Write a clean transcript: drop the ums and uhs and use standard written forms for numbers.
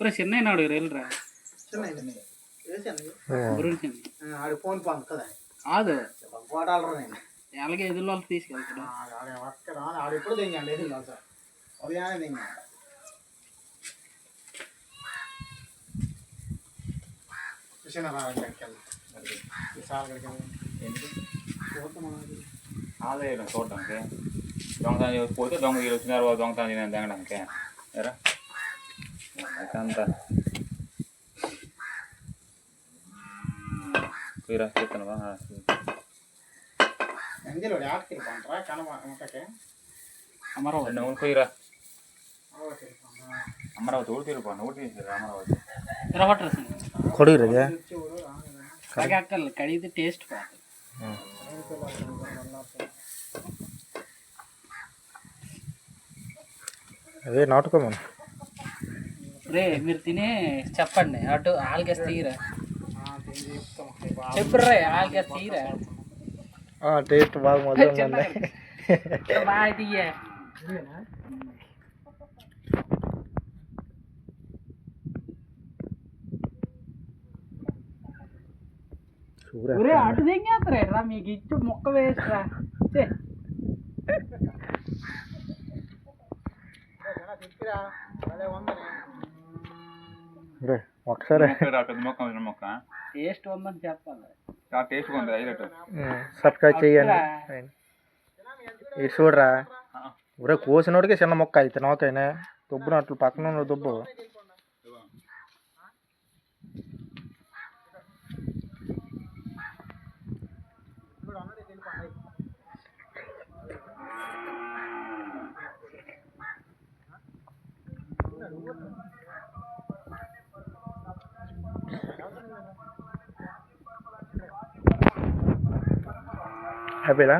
చెన్నై నాడు రైలురా ఆడి ఫోన్ పంపు కదా కాదు పోటాలరా నేను ఎలాగే ఎదురు వాళ్ళు తీసుకెళ్తాడు ఆడ ఎప్పుడు దింగండి ఎదురు సార్ ఉదయాన్నే దింగండి ఆదాయం చూడడానికి దొంగతనం పోతే దొంగ వీళ్ళు వచ్చినారు దొంగతనం నేను దిగడానికి ఎరా అంతా పోయిరా చెప్తాను నువ్వు పోయిరా అమరావతి ఊరు తిరుగుపోను ఊరు తీసారు అమరావతి కొడుకురా కడగక్కర్లేదు కడిగితే టేస్ట్ పోతుంది అదే నాటుకోమను రే మీరు తిని చెప్పండి అటు ఆల్గేస్ తీయరా చెప్పుర్రా ఆల్గేస్ తీయరా టేస్ట్ బాగా మొదలు బాగా తీయ అటు దిగేస్తారా మీకు ఇచ్చు మొక్క వేస్ట్రా ఒకసారి మొక్క టేస్ట్ ఉందని చెప్పాలి టేస్ట్ ఉంది సబ్స్క్రైబ్ చేయండి ఇటు చూడరా ఊరే కోసినోడికి చిన్న మొక్క అయితే నోకైనా దుబ్బునట్లు పక్కన ఉన్న దుబ్బు హ్యాపీనా